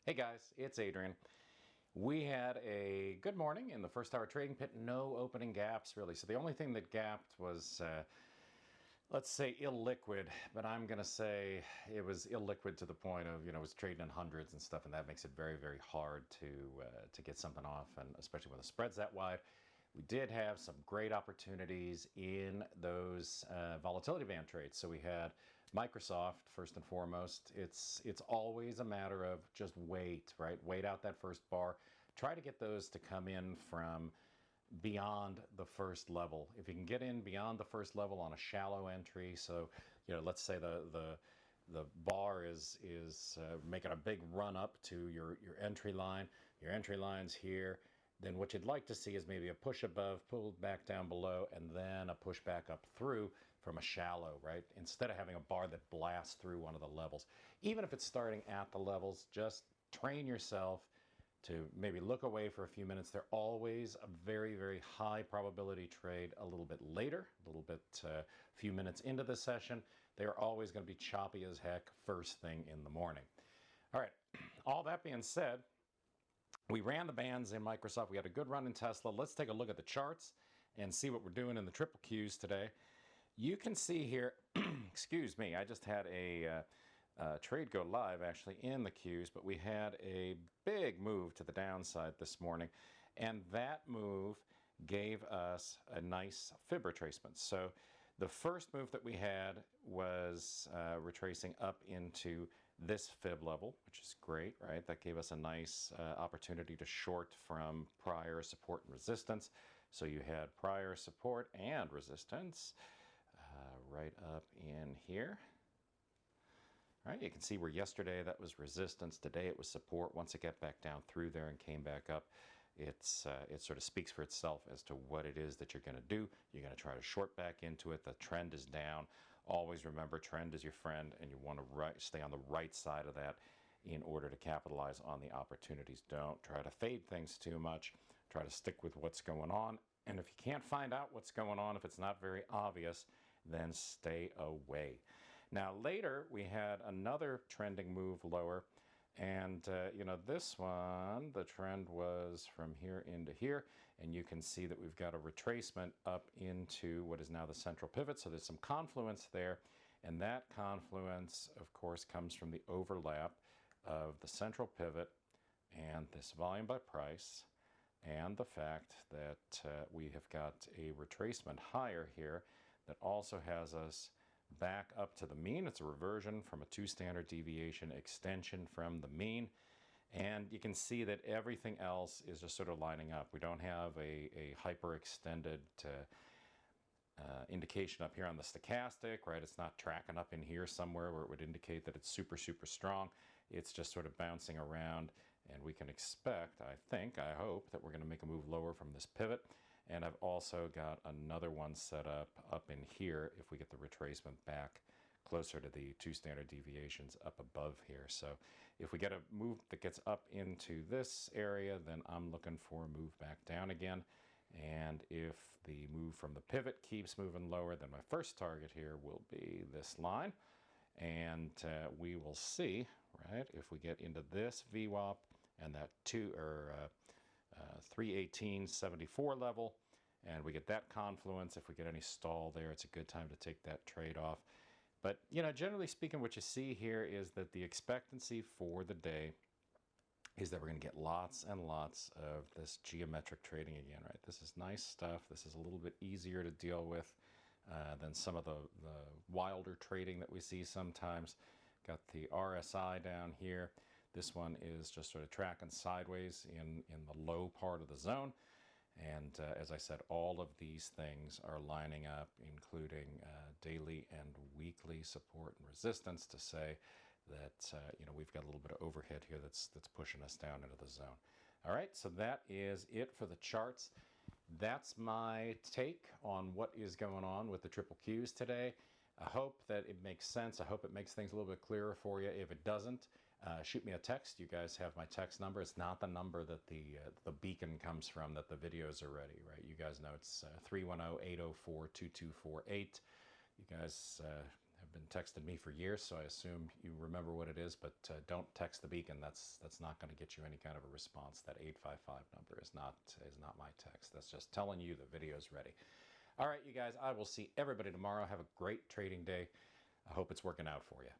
Hey guys, it's Adrian. We had a good morning in the first hour trading pit, no opening gaps really. So the only thing that gapped was, let's say illiquid, but I'm going to say it was illiquid to the point of, it was trading in hundreds and stuff, and that makes it very, very hard to get something off, and especially when the spread's that wide. We did have some great opportunities in those volatility band trades. So we had Microsoft, first and foremost. It's always a matter of just wait, right? Wait out that first bar. Try to get those to come in from beyond the first level. If you can get in beyond the first level on a shallow entry, so let's say the bar is making a big run up to your entry line. Your entry line's here. Then what you'd like to see is maybe a push above, pulled back down below, and then a push back up through from a shallow, right? Instead of having a bar that blasts through one of the levels. Even if it's starting at the levels, just train yourself to maybe look away for a few minutes. They're always a very, very high probability trade a little bit later, a little bit, few minutes into the session. They're always going to be choppy as heck first thing in the morning. All right, all that being said, we ran the bands in Microsoft. We had a good run in Tesla. Let's take a look at the charts and see what we're doing in the triple Qs today. You can see here, excuse me, I just had a trade go live actually in the Qs, but we had a big move to the downside this morning, and that move gave us a nice fib retracement. So the first move that we had was retracing up into this fib level, which is great, right? That gave us a nice opportunity to short from prior support and resistance. So you had prior support and resistance right up in here. All right, you can see where yesterday that was resistance, today it was support. Once it got back down through there and came back up, it sort of speaks for itself as to what it is that you're going to do. You're going to try to short back into it. The trend is down. Always remember, trend is your friend, and you want to stay on the right side of that in order to capitalize on the opportunities. Don't try to fade things too much. Try to stick with what's going on. And if you can't find out what's going on, if it's not very obvious, then stay away. Now later we had another trending move lower, and this one, the trend was from here into here, and you can see that we've got a retracement up into what is now the central pivot. So there's some confluence there, and that confluence of course comes from the overlap of the central pivot and this volume by price, and the fact that we have got a retracement higher here that also has us back up to the mean. It's a reversion from a 2 standard deviation extension from the mean, and you can see that everything else is just sort of lining up. We don't have a hyper extended indication up here on the stochastic, right? It's not tracking up in here somewhere where it would indicate that it's super, super strong. It's just sort of bouncing around, and we can expect, I hope, that we're going to make a move lower from this pivot. And I've also got another one set up in here if we get the retracement back closer to the 2 standard deviations up above here. So if we get a move that gets up into this area, then I'm looking for a move back down again. And if the move from the pivot keeps moving lower, then my first target here will be this line. And we will see, right, if we get into this VWAP and that 318.74 level, and we get that confluence. If we get any stall there, it's a good time to take that trade off. But generally speaking, what you see here is that the expectancy for the day is that we're going to get lots and lots of this geometric trading again, right? This is nice stuff. This is a little bit easier to deal with than some of the wilder trading that we see sometimes. Got the RSI down here. This one is just sort of tracking sideways in the low part of the zone. And as I said, all of these things are lining up, including daily and weekly support and resistance, to say that we've got a little bit of overhead here that's pushing us down into the zone. All right, so that is it for the charts. That's my take on what is going on with the triple Qs today. I hope that it makes sense. I hope it makes things a little bit clearer for you. If it doesn't, shoot me a text. You guys have my text number. It's not the number that the beacon comes from, that the videos are ready, right? You guys know it's 310-804-2248. You guys have been texting me for years, so I assume you remember what it is, but don't text the beacon. That's not going to get you any kind of a response. That 855 number is not my text. That's just telling you the video's ready. All right, you guys, I will see everybody tomorrow. Have a great trading day. I hope it's working out for you.